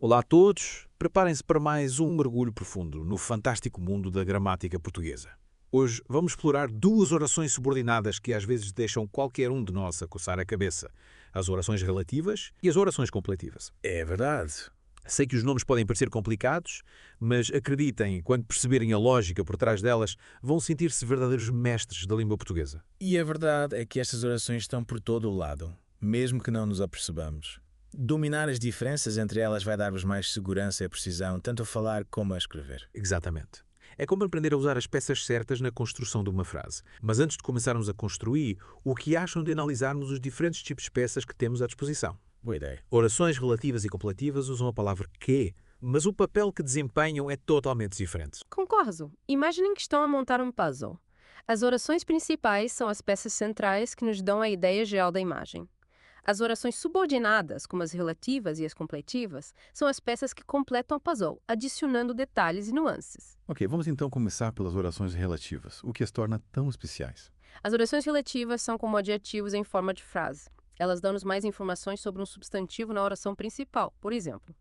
Olá a todos, preparem-se para mais um mergulho profundo no fantástico mundo da gramática portuguesa. Hoje vamos explorar duas orações subordinadas que às vezes deixam qualquer um de nós a coçar a cabeça: as orações relativas e as orações completivas. É verdade. Sei que os nomes podem parecer complicados, mas acreditem, quando perceberem a lógica por trás delas, vão sentir-se verdadeiros mestres da língua portuguesa. E a verdade é que estas orações estão por todo o lado, mesmo que não nos apercebamos. Dominar as diferenças entre elas vai dar-vos mais segurança e precisão, tanto a falar como a escrever. Exatamente. É como aprender a usar as peças certas na construção de uma frase. Mas antes de começarmos a construir, o que acham de analisarmos os diferentes tipos de peças que temos à disposição? Boa ideia. Orações relativas e completivas usam a palavra que, mas o papel que desempenham é totalmente diferente. Concordo. Imaginem que estão a montar um puzzle. As orações principais são as peças centrais que nos dão a ideia geral da imagem. As orações subordinadas, como as relativas e as completivas, são as peças que completam o puzzle, adicionando detalhes e nuances. Ok, vamos então começar pelas orações relativas, o que as torna tão especiais. As orações relativas são como adjetivos em forma de frase. Elas dão-nos mais informações sobre um substantivo na oração principal. Por exemplo,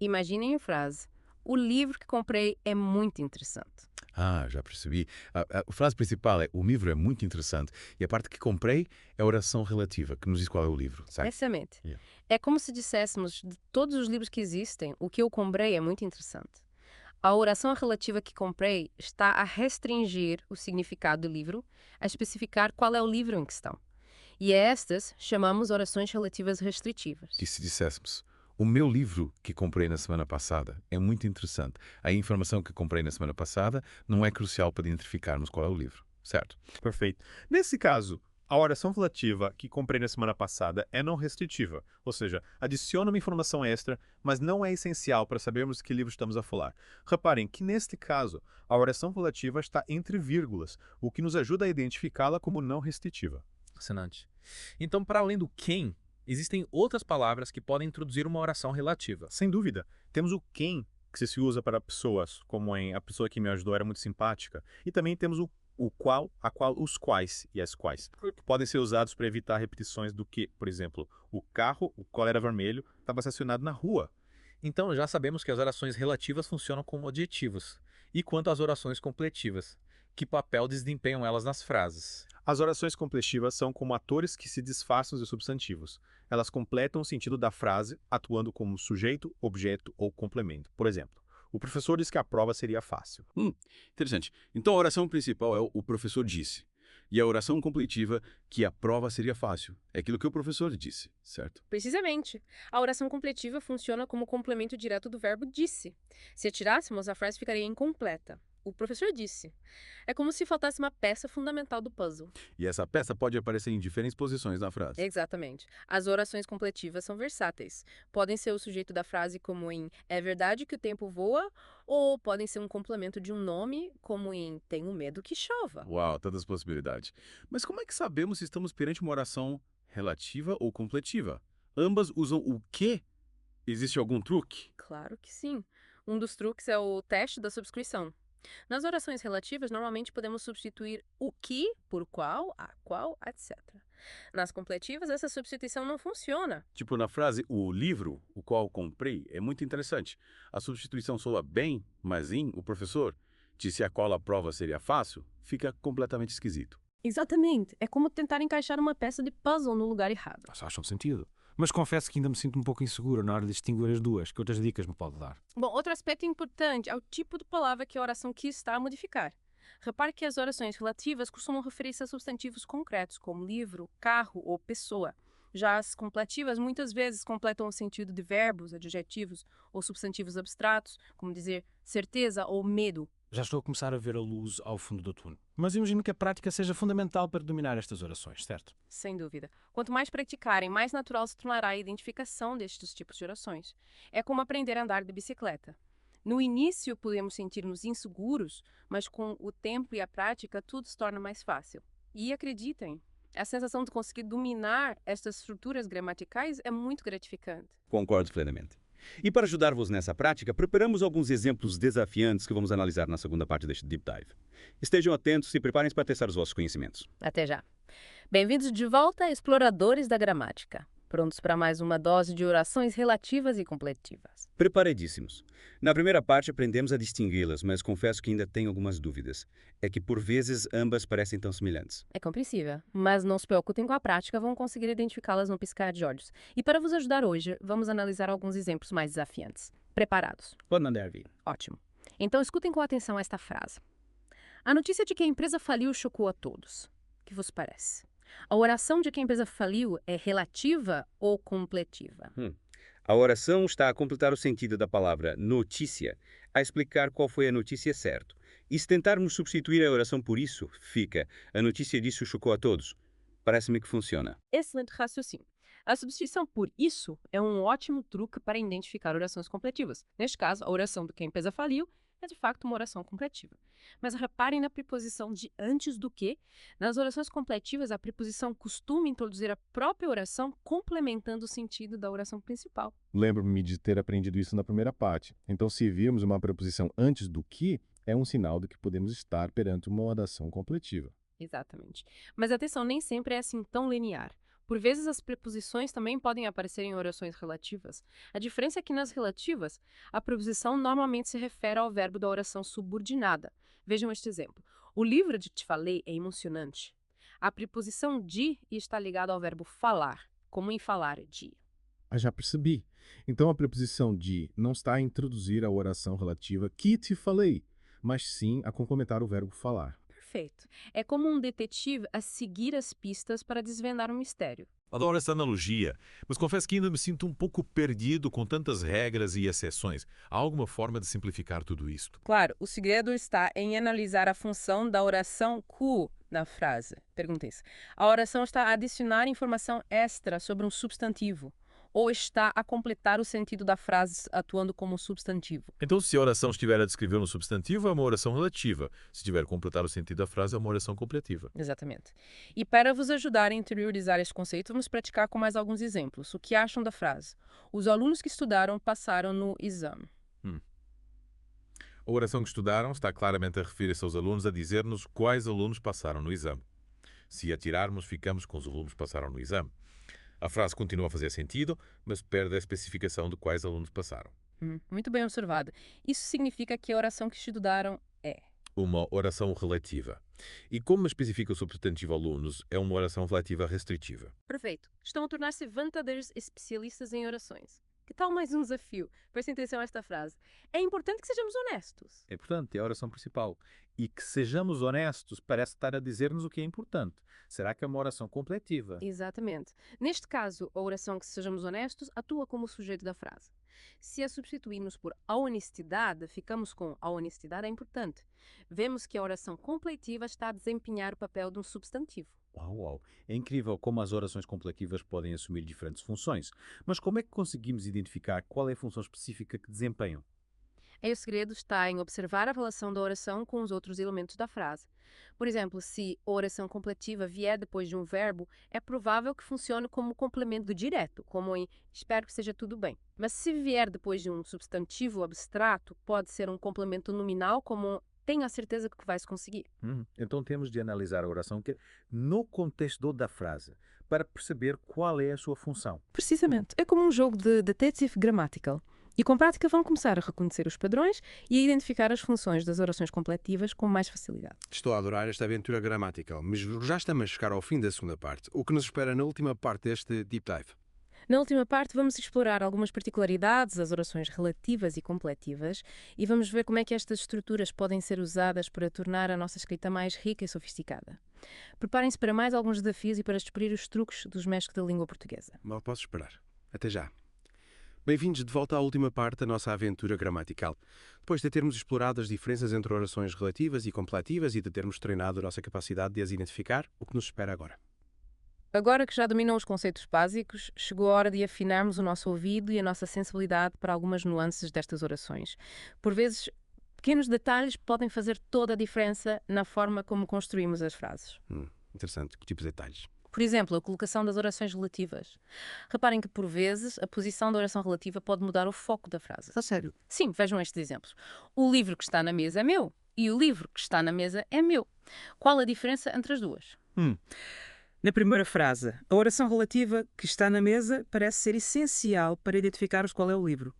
imaginem a frase: o livro que comprei é muito interessante. Ah, já percebi. A frase principal é: o livro é muito interessante. E a parte que comprei é a oração relativa, que nos diz qual é o livro, certo? Exatamente. Yeah. É como se disséssemos, de todos os livros que existem, o que eu comprei é muito interessante. A oração relativa que comprei está a restringir o significado do livro, a especificar qual é o livro em questão. E a estas chamamos orações relativas restritivas. E se disséssemos: o meu livro que comprei na semana passada é muito interessante. A informação que comprei na semana passada não é crucial para identificarmos qual é o livro, certo? Perfeito. Nesse caso, a oração relativa que comprei na semana passada é não restritiva, ou seja, adiciona uma informação extra, mas não é essencial para sabermos de que livro estamos a falar. Reparem que, neste caso, a oração relativa está entre vírgulas, o que nos ajuda a identificá-la como não restritiva. Fascinante. Então, para além do quem, existem outras palavras que podem introduzir uma oração relativa. Sem dúvida, temos o quem, que se usa para pessoas, como em a pessoa que me ajudou era muito simpática, e também temos o qual, a qual, os quais e as quais, que podem ser usados para evitar repetições do que, por exemplo, o carro, o qual era vermelho, estava estacionado na rua. Então, já sabemos que as orações relativas funcionam como adjetivos. E quanto às orações completivas? Que papel desempenham elas nas frases? As orações completivas são como atores que se disfarçam de substantivos. Elas completam o sentido da frase, atuando como sujeito, objeto ou complemento. Por exemplo, o professor disse que a prova seria fácil. Interessante. Então a oração principal é o professor disse. E a oração completiva, que a prova seria fácil. É aquilo que o professor disse, certo? Precisamente. A oração completiva funciona como complemento direto do verbo disse. Se a tirássemos, a frase ficaria incompleta. O professor disse. É como se faltasse uma peça fundamental do puzzle. E essa peça pode aparecer em diferentes posições na frase. Exatamente. As orações completivas são versáteis. Podem ser o sujeito da frase, como em é verdade que o tempo voa, ou podem ser um complemento de um nome, como em tenho medo que chova. Uau, tantas possibilidades. Mas como é que sabemos se estamos perante uma oração relativa ou completiva? Ambas usam o que? Existe algum truque? Claro que sim. Um dos truques é o teste da subscrição. Nas orações relativas, normalmente podemos substituir o que por qual, a qual, etc. Nas completivas, essa substituição não funciona. Tipo na frase, o livro, o qual comprei, é muito interessante. A substituição soa bem, mas o professor disse a qual a prova seria fácil, fica completamente esquisito. Exatamente. É como tentar encaixar uma peça de puzzle no lugar errado. Nossa, acham sentido. Mas confesso que ainda me sinto um pouco inseguro na hora de distinguir as duas. Que outras dicas me pode dar? Bom, outro aspecto importante é o tipo de palavra que a oração quis está a modificar. Repare que as orações relativas costumam referir-se a substantivos concretos, como livro, carro ou pessoa. Já as completivas muitas vezes completam o sentido de verbos, adjetivos ou substantivos abstratos, como dizer certeza ou medo. Já estou a começar a ver a luz ao fundo do túnel. Mas imagino que a prática seja fundamental para dominar estas orações, certo? Sem dúvida. Quanto mais praticarem, mais natural se tornará a identificação destes tipos de orações. É como aprender a andar de bicicleta. No início podemos sentir-nos inseguros, mas com o tempo e a prática tudo se torna mais fácil. E acreditem, a sensação de conseguir dominar estas estruturas gramaticais é muito gratificante. Concordo plenamente. E para ajudar-vos nessa prática, preparamos alguns exemplos desafiantes que vamos analisar na segunda parte deste Deep Dive. Estejam atentos e preparem-se para testar os vossos conhecimentos. Até já. Bem-vindos de volta a Exploradores da Gramática. Prontos para mais uma dose de orações relativas e completivas. Preparadíssimos. Na primeira parte aprendemos a distingui-las, mas confesso que ainda tenho algumas dúvidas. É que por vezes ambas parecem tão semelhantes. É compreensível, mas não se preocupem com a prática, vão conseguir identificá-las no piscar de olhos. E para vos ajudar hoje, vamos analisar alguns exemplos mais desafiantes. Preparados? Pode mandar vir. Ótimo. Então escutem com atenção esta frase. A notícia de que a empresa faliu chocou a todos. O que vos parece? A oração de que a empresa faliu é relativa ou completiva? A oração está a completar o sentido da palavra notícia, a explicar qual foi a notícia certo. E se tentarmos substituir a oração por isso, fica: a notícia disso chocou a todos. Parece-me que funciona. Excelente raciocínio. A substituição por isso é um ótimo truque para identificar orações completivas. Neste caso, a oração do que a empresa faliu é de fato uma oração completiva. Mas reparem na preposição de antes do que. Nas orações completivas, a preposição costuma introduzir a própria oração complementando o sentido da oração principal. Lembro-me de ter aprendido isso na primeira parte. Então, se virmos uma preposição antes do que, é um sinal de que podemos estar perante uma oração completiva. Exatamente. Mas atenção, nem sempre é assim tão linear. Por vezes, as preposições também podem aparecer em orações relativas. A diferença é que nas relativas, a preposição normalmente se refere ao verbo da oração subordinada. Vejam este exemplo. O livro de te falei é emocionante. A preposição de está ligada ao verbo falar, como em falar de. Já percebi. Então, a preposição de não está a introduzir a oração relativa que te falei, mas sim a complementar o verbo falar. Perfeito. É como um detetive a seguir as pistas para desvendar um mistério. Adoro essa analogia, mas confesso que ainda me sinto um pouco perdido com tantas regras e exceções. Há alguma forma de simplificar tudo isto? Claro, o segredo está em analisar a função da oração cu na frase. Perguntem-se. A oração está a adicionar informação extra sobre um substantivo ou está a completar o sentido da frase atuando como substantivo? Então, se a oração estiver a descrever um substantivo, é uma oração relativa. Se estiver a completar o sentido da frase, é uma oração completiva. Exatamente. E para vos ajudar a interiorizar este conceito, vamos praticar com mais alguns exemplos. O que acham da frase? Os alunos que estudaram passaram no exame. A oração que estudaram está claramente a referir-se aos alunos, a dizer-nos quais alunos passaram no exame. Se atirarmos, ficamos com os alunos que passaram no exame. A frase continua a fazer sentido, mas perde a especificação de quais alunos passaram. Muito bem observado. Isso significa que a oração que estudaram é uma oração relativa. E como especifica o substantivo alunos, é uma oração relativa restritiva. Perfeito. Estão a tornar-se verdadeiros especialistas em orações. Que tal mais um desafio? Prestem atenção a esta frase. É importante que sejamos honestos. É importante, é a oração principal. E que sejamos honestos parece estar a dizer-nos o que é importante. Será que é uma oração completiva? Exatamente. Neste caso, a oração que sejamos honestos atua como o sujeito da frase. Se a substituirmos por a honestidade, ficamos com a honestidade é importante. Vemos que a oração completiva está a desempenhar o papel de um substantivo. Uau! É incrível como as orações completivas podem assumir diferentes funções. Mas como é que conseguimos identificar qual é a função específica que desempenham? Aí o segredo está em observar a relação da oração com os outros elementos da frase. Por exemplo, se a oração completiva vier depois de um verbo, é provável que funcione como complemento direto, como em espero que seja tudo bem. Mas se vier depois de um substantivo abstrato, pode ser um complemento nominal, como tenha a certeza que vais conseguir. Então temos de analisar a oração no contexto da frase, para perceber qual é a sua função. Precisamente. É como um jogo de detetive gramatical. E com prática vão começar a reconhecer os padrões e a identificar as funções das orações completivas com mais facilidade. Estou a adorar esta aventura gramatical, mas já estamos a chegar ao fim da segunda parte. O que nos espera na última parte deste Deep Dive? Na última parte vamos explorar algumas particularidades das orações relativas e completivas e vamos ver como é que estas estruturas podem ser usadas para tornar a nossa escrita mais rica e sofisticada. Preparem-se para mais alguns desafios e para descobrir os truques dos mestres da língua portuguesa. Mal posso esperar. Até já. Bem-vindos de volta à última parte da nossa aventura gramatical. Depois de termos explorado as diferenças entre orações relativas e completivas e de termos treinado a nossa capacidade de as identificar, o que nos espera agora? Agora que já dominou os conceitos básicos, chegou a hora de afinarmos o nosso ouvido e a nossa sensibilidade para algumas nuances destas orações. Por vezes, pequenos detalhes podem fazer toda a diferença na forma como construímos as frases. Interessante. Que tipos de detalhes? Por exemplo, a colocação das orações relativas. Reparem que, por vezes, a posição da oração relativa pode mudar o foco da frase. A sério? Sim, vejam estes exemplos. O livro que está na mesa é meu e o livro que está na mesa é meu. Qual a diferença entre as duas? Na primeira frase, a oração relativa que está na mesa parece ser essencial para identificarmos qual é o livro.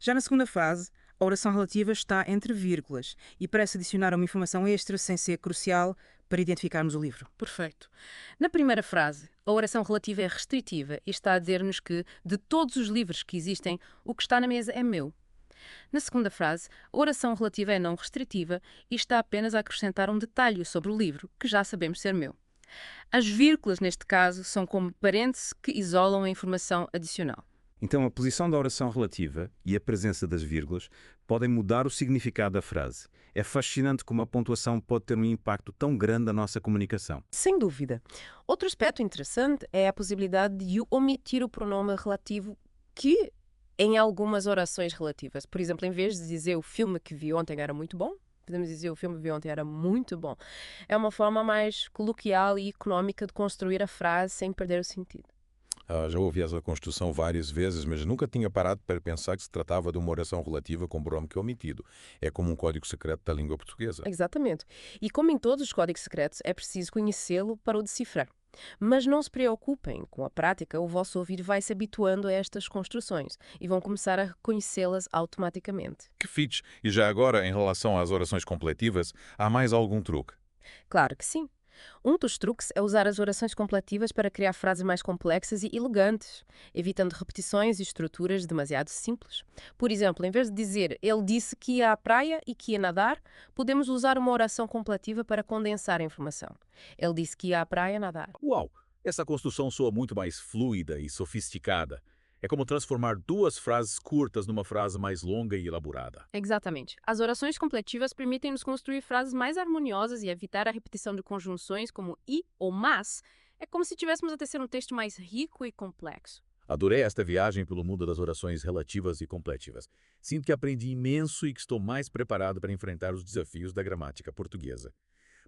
Já na segunda frase, a oração relativa está entre vírgulas e parece adicionar uma informação extra sem ser crucial para identificarmos o livro. Perfeito. Na primeira frase, a oração relativa é restritiva e está a dizer-nos que, de todos os livros que existem, o que está na mesa é meu. Na segunda frase, a oração relativa é não restritiva e está apenas a acrescentar um detalhe sobre o livro, que já sabemos ser meu. As vírgulas, neste caso, são como parênteses que isolam a informação adicional. Então, a posição da oração relativa e a presença das vírgulas podem mudar o significado da frase. É fascinante como a pontuação pode ter um impacto tão grande na nossa comunicação. Sem dúvida. Outro aspecto interessante é a possibilidade de omitir o pronome relativo que, em algumas orações relativas, por exemplo, em vez de dizer o filme que vi ontem era muito bom, podemos dizer o filme que vi ontem era muito bom. É uma forma mais coloquial e económica de construir a frase sem perder o sentido. Já ouvi essa construção várias vezes, mas nunca tinha parado para pensar que se tratava de uma oração relativa com pronome que é omitido. É como um código secreto da língua portuguesa. Exatamente. E como em todos os códigos secretos, é preciso conhecê-lo para o decifrar. Mas não se preocupem, com a prática o vosso ouvido vai se habituando a estas construções e vão começar a reconhecê-las automaticamente. Que fixe! E já agora, em relação às orações completivas, há mais algum truque? Claro que sim. Um dos truques é usar as orações completivas para criar frases mais complexas e elegantes, evitando repetições e estruturas demasiado simples. Por exemplo, em vez de dizer ele disse que ia à praia e que ia nadar, podemos usar uma oração completiva para condensar a informação. Ele disse que ia à praia nadar. Uau! Essa construção soa muito mais fluida e sofisticada. É como transformar duas frases curtas numa frase mais longa e elaborada. Exatamente. As orações completivas permitem-nos construir frases mais harmoniosas e evitar a repetição de conjunções como e ou mas. É como se tivéssemos a tecer um texto mais rico e complexo. Adorei esta viagem pelo mundo das orações relativas e completivas. Sinto que aprendi imenso e que estou mais preparado para enfrentar os desafios da gramática portuguesa.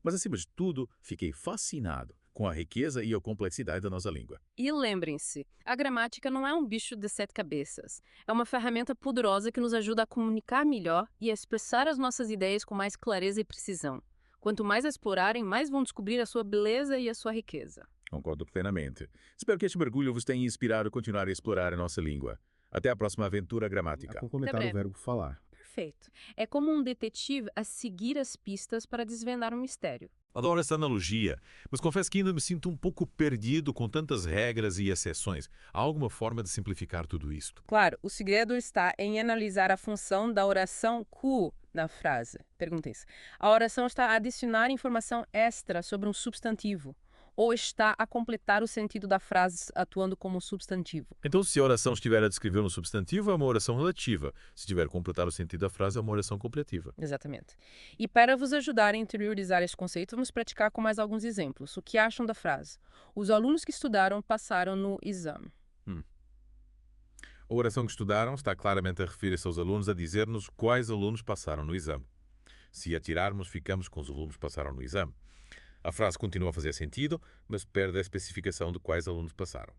Mas, acima de tudo, fiquei fascinado com a riqueza e a complexidade da nossa língua. E lembrem-se, a gramática não é um bicho de 7 cabeças. É uma ferramenta poderosa que nos ajuda a comunicar melhor e a expressar as nossas ideias com mais clareza e precisão. Quanto mais a explorarem, mais vão descobrir a sua beleza e a sua riqueza. Concordo plenamente. Espero que este mergulho vos tenha inspirado a continuar a explorar a nossa língua. Até a próxima aventura gramática. Complementar Até o verbo falar. Perfeito. É como um detetive a seguir as pistas para desvendar um mistério. Adoro essa analogia, mas confesso que ainda me sinto um pouco perdido com tantas regras e exceções. Há alguma forma de simplificar tudo isto? Claro, o segredo está em analisar a função da oração cu na frase. Perguntem-se. A oração está a adicionar informação extra sobre um substantivo ou está a completar o sentido da frase atuando como substantivo? Então, se a oração estiver a descrever um substantivo, é uma oração relativa. Se tiver a completar o sentido da frase, é uma oração completiva. Exatamente. E para vos ajudar a interiorizar este conceito, vamos praticar com mais alguns exemplos. O que acham da frase? Os alunos que estudaram passaram no exame. A oração que estudaram está claramente a referir-se aos alunos a dizer-nos quais alunos passaram no exame. Se atirarmos, ficamos com os alunos que passaram no exame. A frase continua a fazer sentido, mas perde a especificação de quais alunos passaram.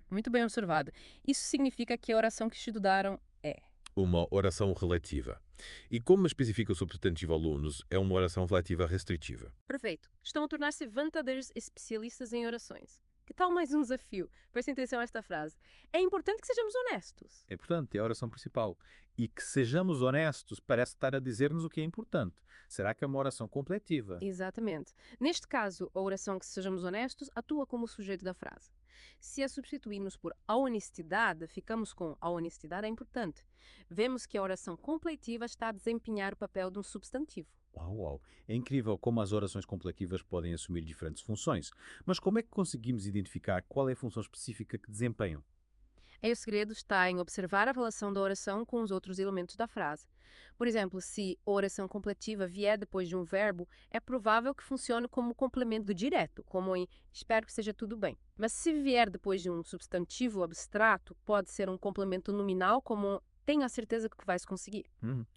Muito bem observado. Isso significa que a oração que estudaram é uma oração relativa. E como especifica o substantivo alunos, é uma oração relativa restritiva. Perfeito. Estão a tornar-se verdadeiros especialistas em orações. Que tal mais um desafio? Prestem atenção a esta frase. É importante que sejamos honestos. É importante, é a oração principal. E que sejamos honestos parece estar a dizer-nos o que é importante. Será que é uma oração completiva? Exatamente. Neste caso, a oração que sejamos honestos atua como o sujeito da frase. Se a substituirmos por a honestidade, ficamos com a honestidade é importante. Vemos que a oração completiva está a desempenhar o papel de um substantivo. Uau! É incrível como as orações completivas podem assumir diferentes funções. Mas como é que conseguimos identificar qual é a função específica que desempenham? Aí o segredo está em observar a relação da oração com os outros elementos da frase. Por exemplo, se a oração completiva vier depois de um verbo, é provável que funcione como complemento direto, como em espero que seja tudo bem. Mas se vier depois de um substantivo abstrato, pode ser um complemento nominal, como tenho a certeza que vais conseguir.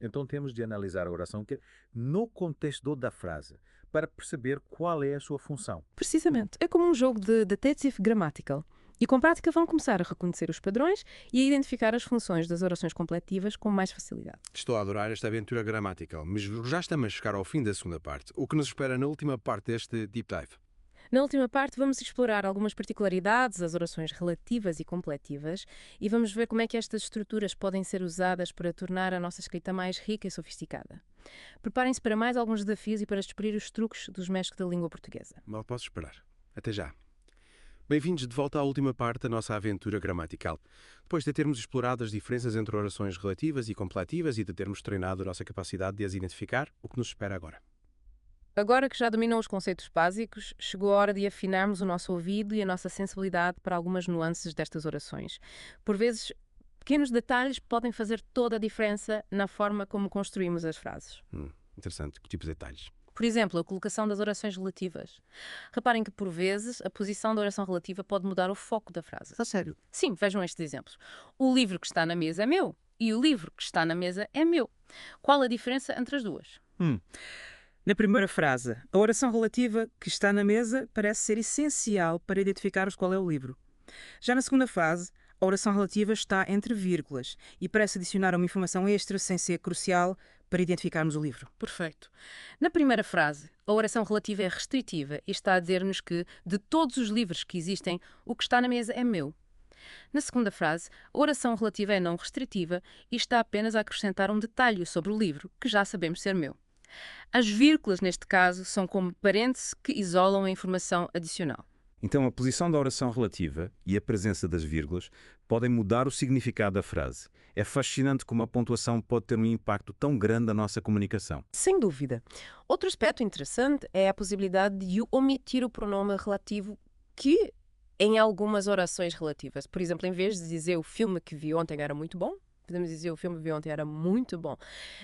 Então temos de analisar a oração no contexto da frase, para perceber qual é a sua função. Precisamente. É como um jogo de detetive gramatical. E com prática vão começar a reconhecer os padrões e a identificar as funções das orações completivas com mais facilidade. Estou a adorar esta aventura gramatical, mas já estamos a chegar ao fim da segunda parte. O que nos espera na última parte deste Deep Dive? Na última parte, vamos explorar algumas particularidades das orações relativas e completivas e vamos ver como é que estas estruturas podem ser usadas para tornar a nossa escrita mais rica e sofisticada. Preparem-se para mais alguns desafios e para descobrir os truques dos mestres da língua portuguesa. Mal posso esperar. Até já. Bem-vindos de volta à última parte da nossa aventura gramatical. Depois de termos explorado as diferenças entre orações relativas e completivas e de termos treinado a nossa capacidade de as identificar, o que nos espera agora? Agora que já dominam os conceitos básicos, chegou a hora de afinarmos o nosso ouvido e a nossa sensibilidade para algumas nuances destas orações. Por vezes, pequenos detalhes podem fazer toda a diferença na forma como construímos as frases. Interessante. Que tipo de detalhes? Por exemplo, a colocação das orações relativas. Reparem que, por vezes, a posição da oração relativa pode mudar o foco da frase. A sério? Sim, vejam estes exemplos. O livro que está na mesa é meu e o livro que está na mesa é meu. Qual a diferença entre as duas? Na primeira frase, a oração relativa que está na mesa parece ser essencial para identificarmos qual é o livro. Já na segunda fase, a oração relativa está entre vírgulas e parece adicionar uma informação extra sem ser crucial para identificarmos o livro. Perfeito. Na primeira frase, a oração relativa é restritiva e está a dizer-nos que, de todos os livros que existem, o que está na mesa é meu. Na segunda frase, a oração relativa é não restritiva e está apenas a acrescentar um detalhe sobre o livro, que já sabemos ser meu. As vírgulas, neste caso, são como parênteses que isolam a informação adicional. Então, a posição da oração relativa e a presença das vírgulas podem mudar o significado da frase. É fascinante como a pontuação pode ter um impacto tão grande na nossa comunicação. Sem dúvida. Outro aspecto interessante é a possibilidade de omitir o pronome relativo que, em algumas orações relativas, por exemplo, em vez de dizer o filme que vi ontem era muito bom, podemos dizer o filme que vi ontem era muito bom.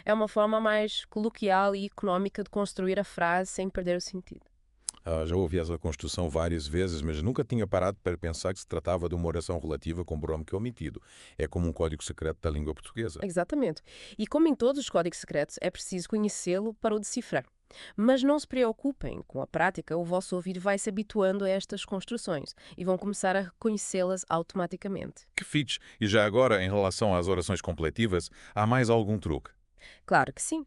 É uma forma mais coloquial e económica de construir a frase sem perder o sentido. Já ouvi essa construção várias vezes, mas nunca tinha parado para pensar que se tratava de uma oração relativa com pronome que é omitido. É como um código secreto da língua portuguesa. Exatamente. E como em todos os códigos secretos, é preciso conhecê-lo para o decifrar. Mas não se preocupem, com a prática o vosso ouvido vai se habituando a estas construções e vão começar a reconhecê-las automaticamente. Que fixe! E já agora, em relação às orações completivas, há mais algum truque? Claro que sim.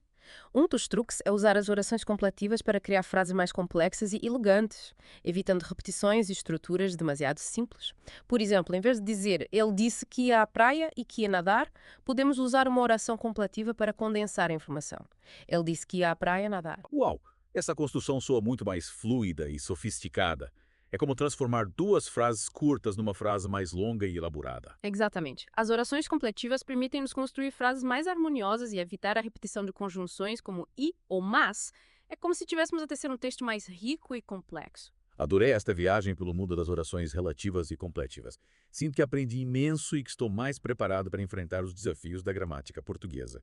Um dos truques é usar as orações completivas para criar frases mais complexas e elegantes, evitando repetições e estruturas demasiado simples. Por exemplo, em vez de dizer ele disse que ia à praia e que ia nadar, podemos usar uma oração completiva para condensar a informação. Ele disse que ia à praia nadar. Uau! Essa construção soa muito mais fluida e sofisticada. É como transformar duas frases curtas numa frase mais longa e elaborada. Exatamente. As orações completivas permitem-nos construir frases mais harmoniosas e evitar a repetição de conjunções como e ou mas. É como se tivéssemos a tecer um texto mais rico e complexo. Adorei esta viagem pelo mundo das orações relativas e completivas. Sinto que aprendi imenso e que estou mais preparado para enfrentar os desafios da gramática portuguesa.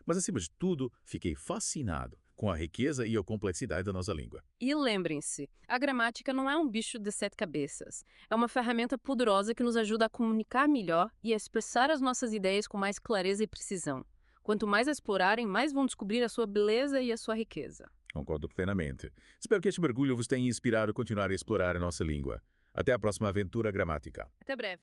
Mas, acima de tudo, fiquei fascinado com a riqueza e a complexidade da nossa língua. E lembrem-se, a gramática não é um bicho de 7 cabeças. É uma ferramenta poderosa que nos ajuda a comunicar melhor e a expressar as nossas ideias com mais clareza e precisão. Quanto mais a explorarem, mais vão descobrir a sua beleza e a sua riqueza. Concordo plenamente. Espero que este mergulho vos tenha inspirado a continuar a explorar a nossa língua. Até a próxima aventura gramática. Até breve.